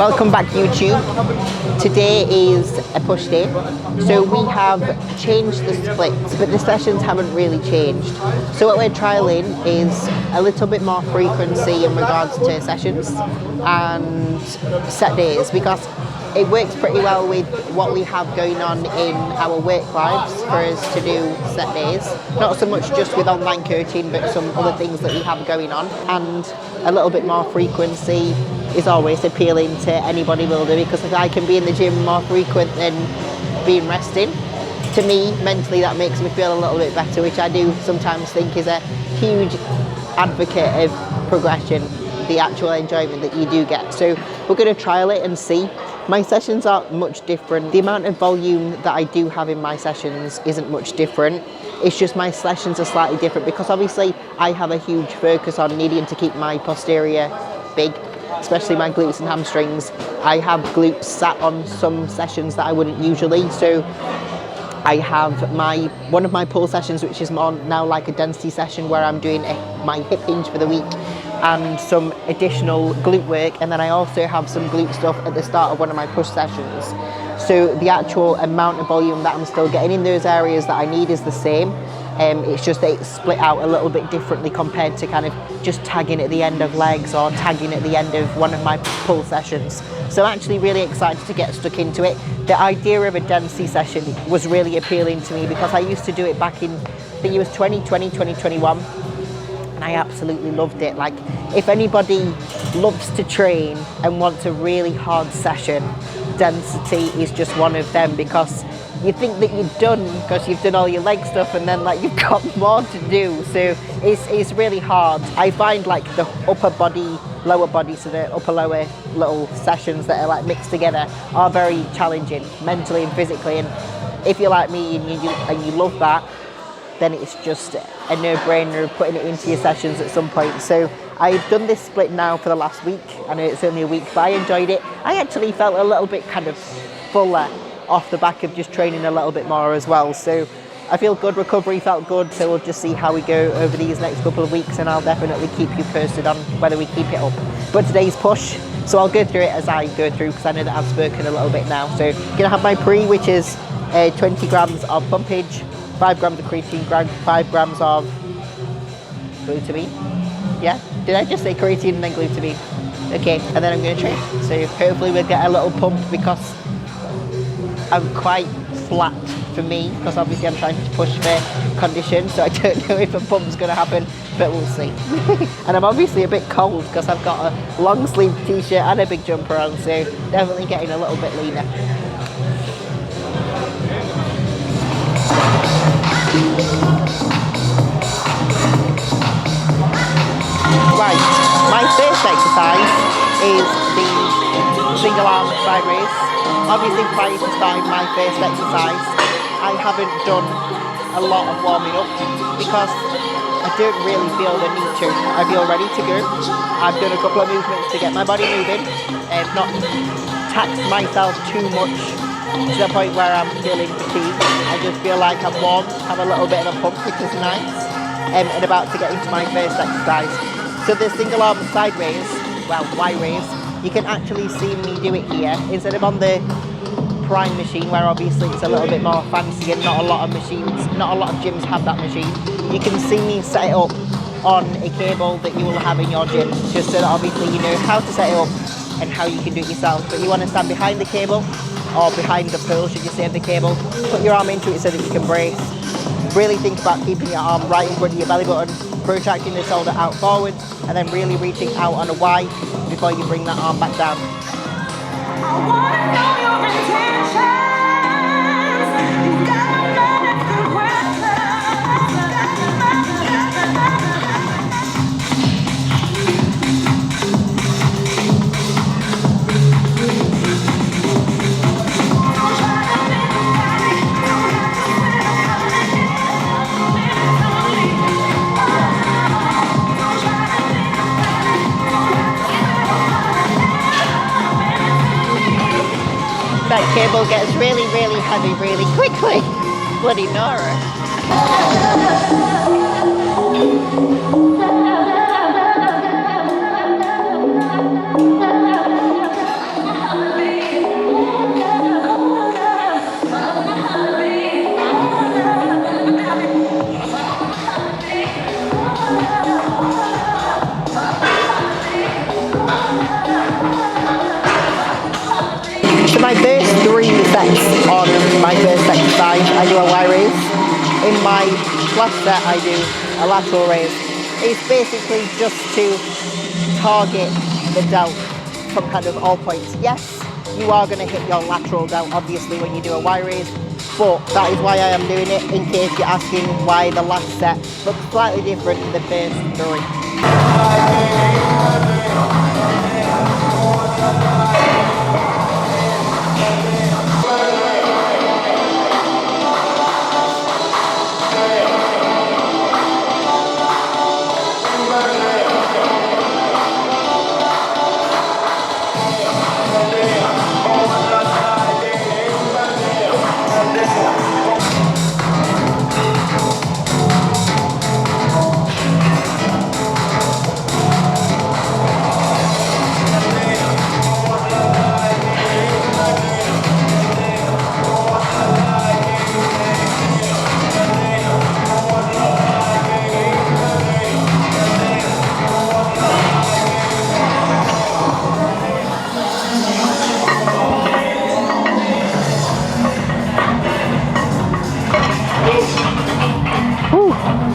Welcome back YouTube. Today is a push day, so we have changed the splits, but the sessions haven't really changed. So what we're trialling is a little bit more frequency in regards to sessions and set days, because it works pretty well with what we have going on in our work lives for us to do set days. Not so much just with online coaching, but some other things that we have going on. And a little bit more frequency is always appealing to any bodybuilder, because if I can be in the gym more frequent than being resting, to me, mentally that makes me feel a little bit better, which I do sometimes think is a huge advocate of progression, the actual enjoyment that you do get. So we're going to trial it and see. My sessions aren't much different. The amount of volume that I do have in my sessions isn't much different. It's just my sessions are slightly different, because obviously I have a huge focus on needing to keep my posterior big, especially my glutes and hamstrings. I have glutes sat on some sessions that I wouldn't usually. So I have one of my pull sessions, which is more now like a density session, where I'm doing my hip hinge for the week and some additional glute work, and then I also have some glute stuff at the start of one of my push sessions. So the actual amount of volume that I'm still getting in those areas that I need is the same. It's just that it's split out a little bit differently compared to kind of just tagging at the end of legs or tagging at the end of one of my pull sessions. So I'm actually really excited to get stuck into it. The idea of a density session was really appealing to me, because I used to do it back in, I think it was 2020, 2021. And I absolutely loved it. Like, if anybody loves to train and wants a really hard session, density is just one of them, because you think that you're done because you've done all your leg stuff, and then like you've got more to do. So it's really hard. I find like the upper body, lower body, so the upper lower little sessions that are like mixed together are very challenging mentally and physically. And if you're like me and you love that, then it's just a no-brainer of putting it into your sessions at some point. So I've done this split now for the last week. I know it's only a week, but I enjoyed it. I actually felt a little bit kind of fuller off the back of just training a little bit more as well. So I feel good, recovery felt good. So we'll just see how we go over these next couple of weeks, and I'll definitely keep you posted on whether we keep it up. But today's push, so I'll go through it as I go through, because I know that I've spoken a little bit now. So I'm gonna have my pre, which is 20 grams of pumpage, 5 grams of creatine, 5 grams of glutamine. Yeah, did I just say creatine and then glutamine? Okay, and then I'm going to train. So hopefully we'll get a little pump, because I'm quite flat for me, because obviously I'm trying to push for condition. So I don't know if a pump's going to happen, but we'll see. And I'm obviously a bit cold, because I've got a long sleeve t-shirt and a big jumper on. So definitely getting a little bit leaner. Right, my first exercise is the single arm side raise. Obviously prior to starting my first exercise, I haven't done a lot of warming up, because I don't really feel the need to. I feel ready to go. I've done a couple of movements to get my body moving and not taxed myself too much to the point where I'm feeling fatigued. I just feel like I'm warm, have a little bit of a pump, which is nice, and about to get into my first exercise. So the single arm side raise, well, Y raise, you can actually see me do it here instead of on the prime machine, where obviously it's a little bit more fancy and not a lot of gyms have that machine. You can see me set it up on a cable that you will have in your gym, just so that obviously you know how to set it up and how you can do it yourself. But you want to stand behind the cable or behind the pole, should you say, of the cable. Put your arm into it so that you can brace. Really think about keeping your arm right in front of your belly button, protracting the shoulder out forward, and then really reaching out on a Y before you bring that arm back down. I wanna know your intentions. You've got nothing that cable gets really, really heavy really quickly. Bloody Nora. So my first 3 sets on my first exercise, I do a Y raise. In my last set, I do a lateral raise. It's basically just to target the delt from kind of all points. Yes, you are going to hit your lateral delt obviously when you do a Y raise, but that is why I am doing it, in case you're asking why the last set looks slightly different to the first 3.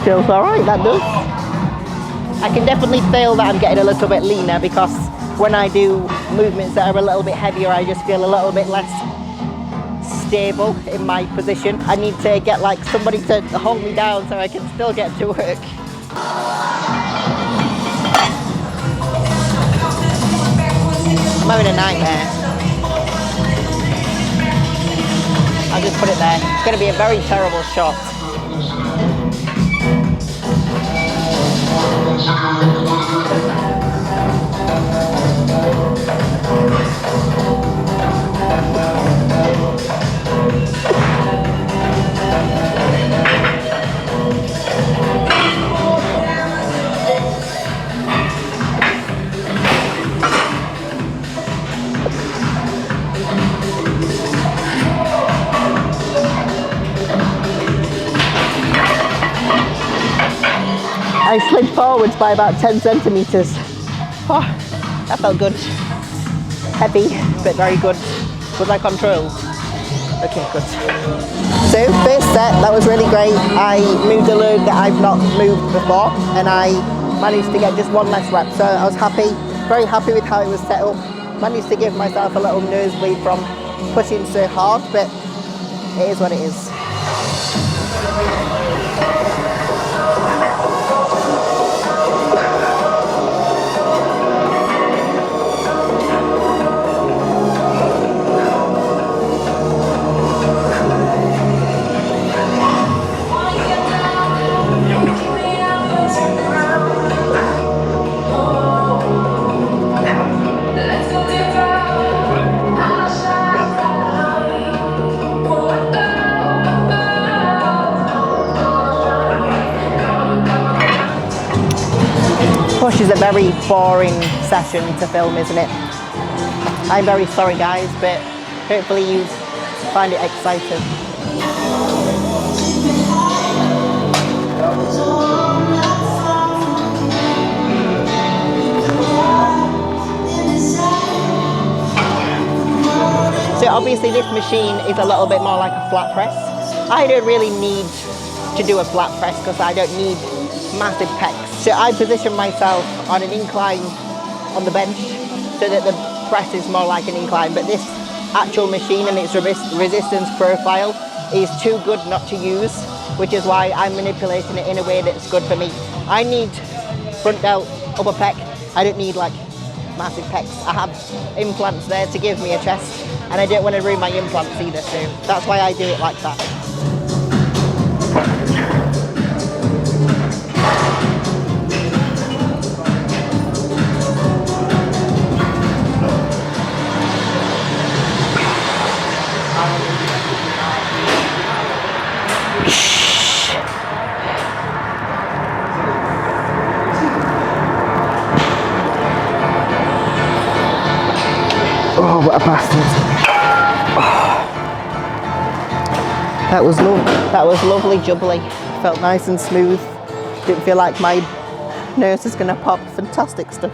Feels alright, that does. I can definitely feel that I'm getting a little bit leaner, because when I do movements that are a little bit heavier, I just feel a little bit less stable in my position. I need to get like somebody to hold me down so I can still get to work. I'm having a nightmare. I'll just put it there. It's going to be a very terrible shot. I slid forwards by about 10 centimeters. Oh, that felt good. Heavy, but very good. Was I controlled? Okay, good. So, first set, that was really great. I moved a load that I've not moved before, and I managed to get just 1 less rep. So I was happy, very happy with how it was set up. Managed to give myself a little nosebleed from pushing so hard, but it is what it is. Push is a very boring session to film, isn't it? I'm very sorry guys, but hopefully you find it exciting. So obviously this machine is a little bit more like a flat press. I don't really need to do a flat press because I don't need massive pecs. So I position myself on an incline on the bench so that the press is more like an incline, but this actual machine and its resistance profile is too good not to use, which is why I'm manipulating it in a way that's good for me. I need front delt, upper pec. I don't need like massive pecs. I have implants there to give me a chest, and I don't want to ruin my implants either, so that's why I do it like that. Oh, what a bastard. Oh. That was lovely jubbly. Felt nice and smooth. Didn't feel like my nose is gonna pop. Fantastic stuff.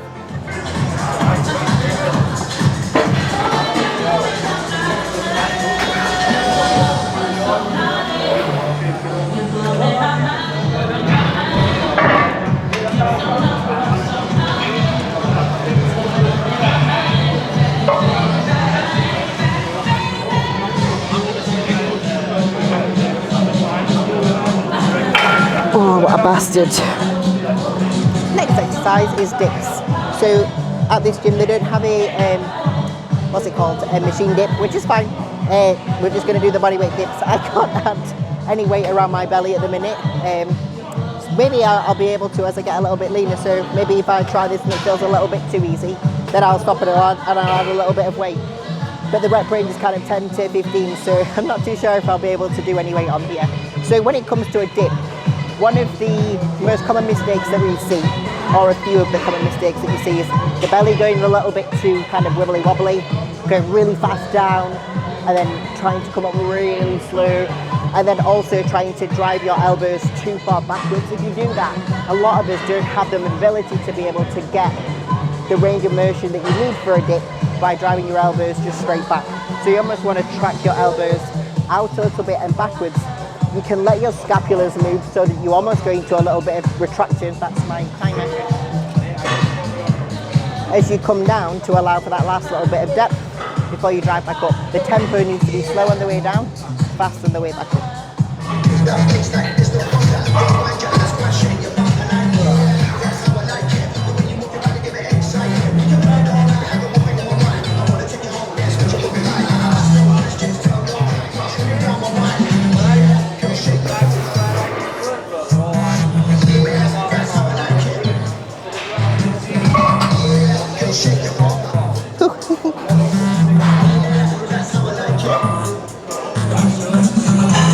bastard. Next exercise is dips. So at this gym they don't have a what's it called, a machine dip, which is fine. We're just going to do the bodyweight dips. I can't add any weight around my belly at the minute. Maybe I'll be able to as I get a little bit leaner, so maybe if I try this and it feels a little bit too easy, then I'll stop it and I'll add a little bit of weight. But the rep range is kind of 10 to 15, so I'm not too sure if I'll be able to do any weight on here. So when it comes to a dip, one of the most common mistakes that we see, or a few of the common mistakes that you see, is the belly going a little bit too kind of wibbly wobbly, going really fast down, and then trying to come up really slow, and then also trying to drive your elbows too far backwards. If you do that, a lot of us don't have the ability to be able to get the range of motion that you need for a dip by driving your elbows just straight back. So you almost want to track your elbows out a little bit and backwards. You can let your scapulars move so that you almost go into a little bit of retraction. That's my timer. As you come down to allow for that last little bit of depth before you drive back up. The tempo needs to be slow on the way down, fast on the way back up.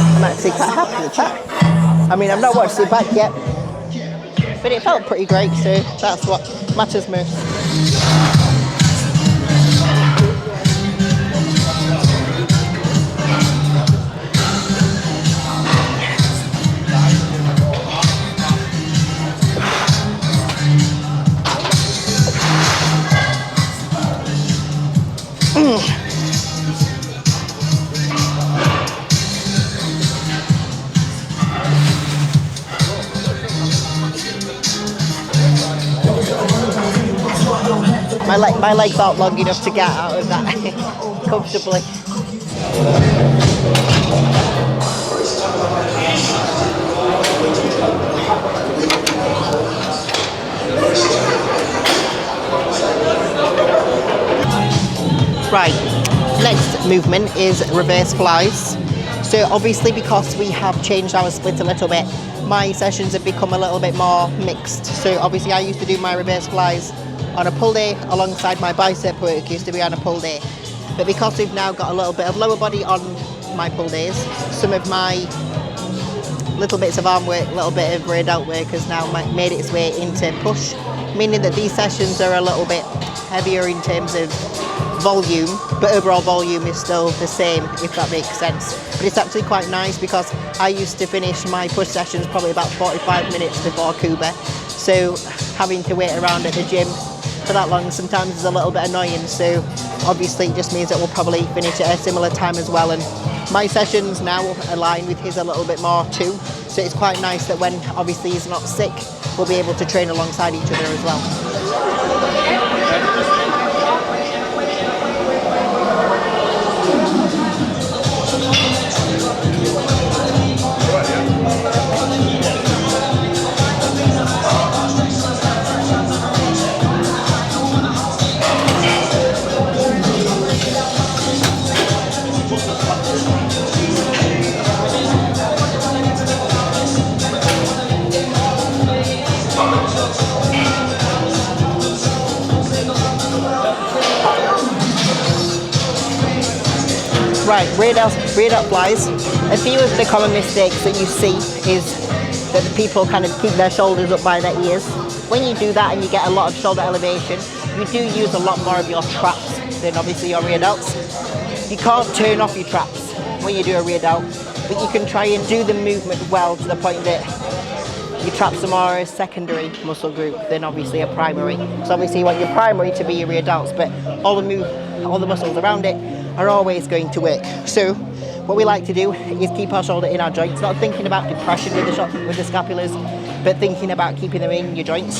I'm actually quite happy with that. I mean, I've not watched it back yet, but it felt pretty great, so that's what matters most. My legs aren't long enough to get out of that comfortably. Right, next movement is reverse flies. So obviously because we have changed our split a little bit, my sessions have become a little bit more mixed. So obviously I used to do my reverse flies on a pull day alongside my bicep work used to be on a pull day. But because we've now got a little bit of lower body on my pull days, some of my little bits of arm work, little bit of rear delt work has now made its way into push, meaning that these sessions are a little bit heavier in terms of volume, but overall volume is still the same, if that makes sense. But it's actually quite nice because I used to finish my push sessions probably about 45 minutes before Cuba, so having to wait around at the gym for that long sometimes is a little bit annoying, so obviously it just means that we'll probably finish at a similar time as well, and my sessions now align with his a little bit more too, so it's quite nice that when obviously he's not sick we'll be able to train alongside each other as well. Right, rear delt flies. A few of the common mistakes that you see is that the people kind of keep their shoulders up by their ears. When you do that and you get a lot of shoulder elevation, you do use a lot more of your traps than obviously your rear delts. You can't turn off your traps when you do a rear delt, but you can try and do the movement well to the point that your traps are more a secondary muscle group than obviously a primary. So obviously you want your primary to be your rear delts, but all the muscles around it are always going to work. So what we like to do is keep our shoulder in our joints, not thinking about depression with the scapulars, but thinking about keeping them in your joints.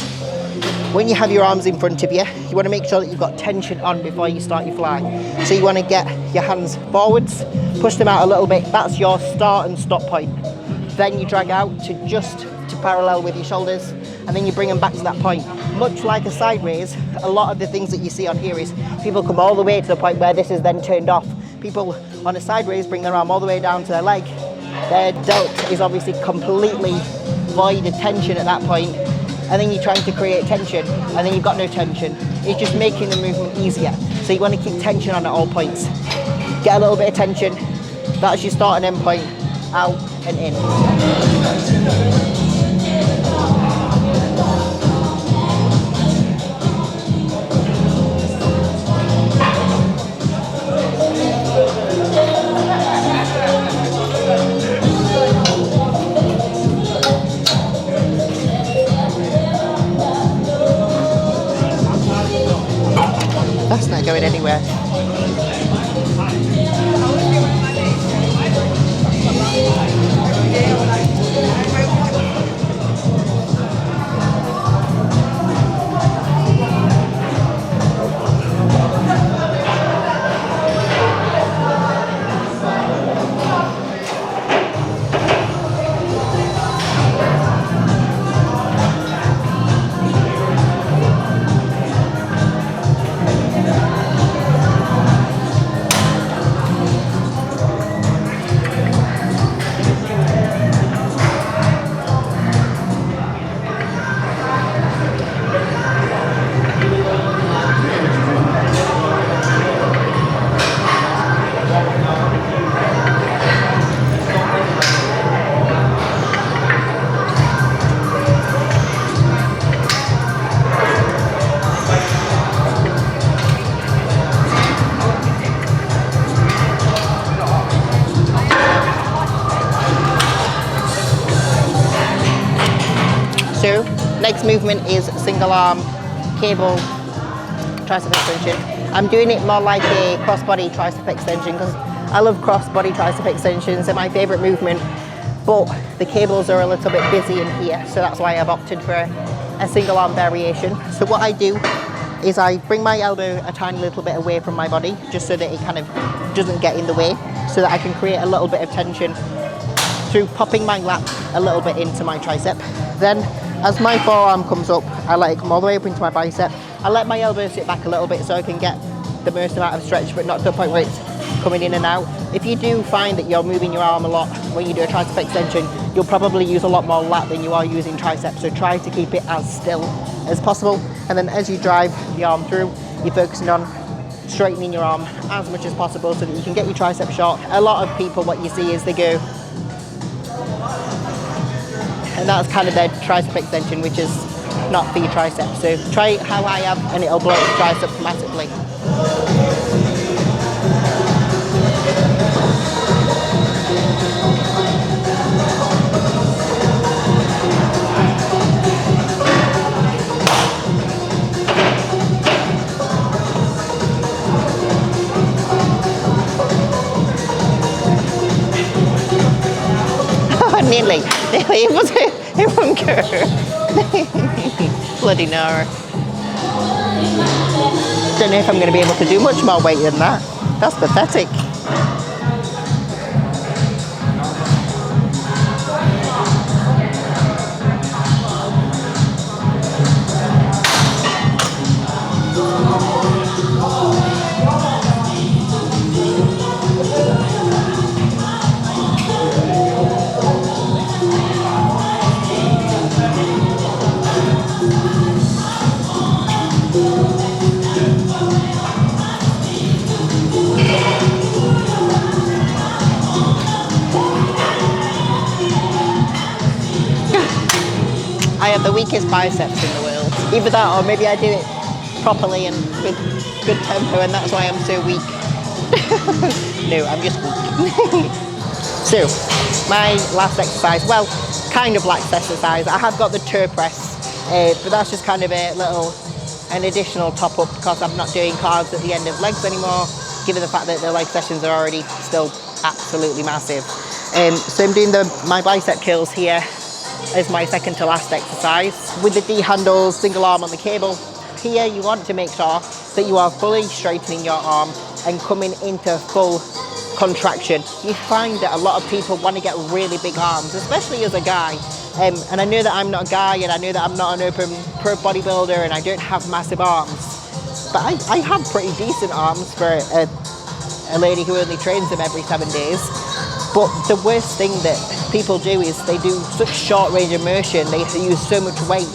When you have your arms in front of you, you want to make sure that you've got tension on before you start your fly. So you want to get your hands forwards, push them out a little bit. That's your start and stop point. Then you drag out to just to parallel with your shoulders, and then you bring them back to that point. Much like a side raise, a lot of the things that you see on here is people come all the way to the point where this is then turned off. People on a side raise bring their arm all the way down to their leg. Their delt is obviously completely void of tension at that point, and then you're trying to create tension, and then you've got no tension. It's just making the movement easier. So you want to keep tension on at all points. Get a little bit of tension. That's your start and end point. Out and in. That's not going anywhere. So, next movement is single arm cable tricep extension. I'm doing it more like a cross-body tricep extension because I love cross-body tricep extensions. They're my favorite movement, but the cables are a little bit busy in here, so that's why I've opted for a single arm variation. So what I do is I bring my elbow a tiny little bit away from my body, just so that it kind of doesn't get in the way, so that I can create a little bit of tension through popping my lat a little bit into my tricep. Then, as my forearm comes up, I let it come all the way up into my bicep. I let my elbow sit back a little bit so I can get the most amount of stretch, but not to the point where it's coming in and out. If you do find that you're moving your arm a lot when you do a tricep extension, you'll probably use a lot more lat than you are using tricep, so try to keep it as still as possible. And then as you drive the arm through, you're focusing on straightening your arm as much as possible so that you can get your tricep short. A lot of people, what you see is they go, and that's kind of their tricep extension, which is not for your tricep. So try it how I have, and it'll blow up the tricep massively. Nearly. It won't go. Bloody no. Don't know if I'm going to be able to do much more weight than that. That's pathetic. I have the weakest biceps in the world. Either that or maybe I do it properly and with good tempo and that's why I'm so weak. No, I'm just weak. So, my last exercise, well, kind of lax exercise. I have got the toe press, but that's just kind of an additional top up because I'm not doing carbs at the end of legs anymore, given the fact that the leg sessions are already still absolutely massive. So I'm doing my bicep curls here as my second to last exercise with the D handles, single arm on the cable. Here you want to make sure that you are fully straightening your arm and coming into full contraction. You find that a lot of people want to get really big arms, especially as a guy. And I know that I'm not a guy, and I know that I'm not an open pro bodybuilder, and I don't have massive arms, but I have pretty decent arms for a lady who only trains them every 7 days. But the worst thing that people do is they do such short range of motion, they use so much weight,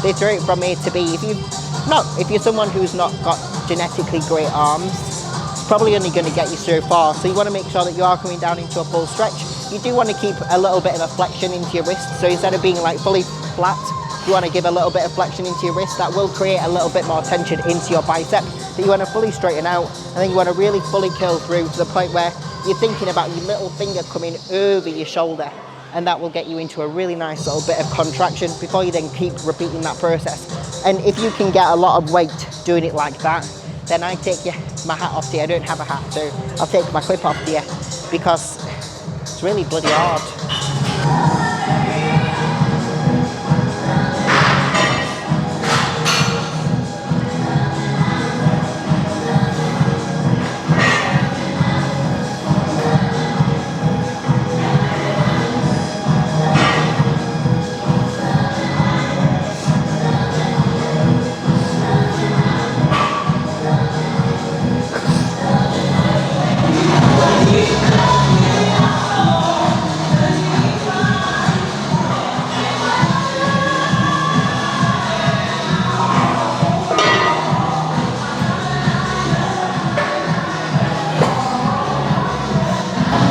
they throw it from A to B. If you're someone who's not got genetically great arms, it's probably only going to get you so far. So you want to make sure that you are coming down into a full stretch. You do want to keep a little bit of a flexion into your wrist. So instead of being like fully flat, you want to give a little bit of flexion into your wrist. That will create a little bit more tension into your bicep that you want to fully straighten out. And then you want to really fully curl through to the point where you're thinking about your little finger coming over your shoulder. And that will get you into a really nice little bit of contraction before you then keep repeating that process. And if you can get a lot of weight doing it like that, then I take my hat off to you. I don't have a hat, so I'll take my clip off to you because it's really bloody hard.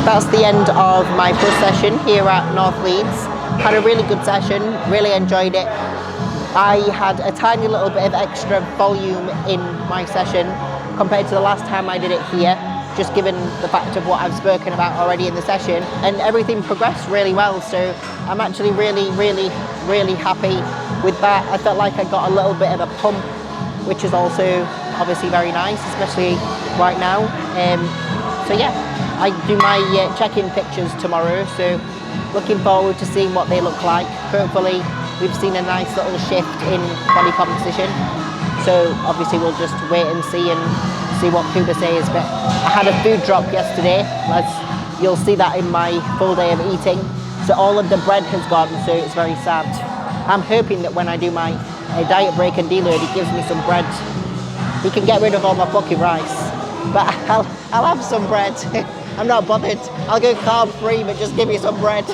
That's the end of my push session here at North Leeds. Had a really good session, really enjoyed it. I had a tiny little bit of extra volume in my session compared to the last time I did it here, just given the fact of what I've spoken about already in the session, and everything progressed really well. So I'm actually really happy with that. I felt like I got a little bit of a pump, which is also obviously very nice, especially right now. So yeah, I do my check-in pictures tomorrow, so looking forward to seeing what they look like. Hopefully we've seen a nice little shift in body composition, so obviously we'll just wait and see what Kuba says. But I had a food drop yesterday, as you'll see that in my full day of eating, so all of the bread has gone, so it's very sad. I'm hoping that when I do my diet break and deload, he gives me some bread. He can get rid of all my fucking rice, but I'll have some bread. I'm not bothered. I'll go carb free, but just give me some bread.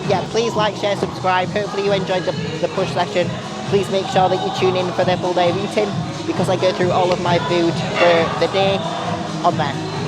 Yeah, please like, share, subscribe. Hopefully you enjoyed the push session. Please make sure that you tune in for the full day of eating, because I go through all of my food for the day on there.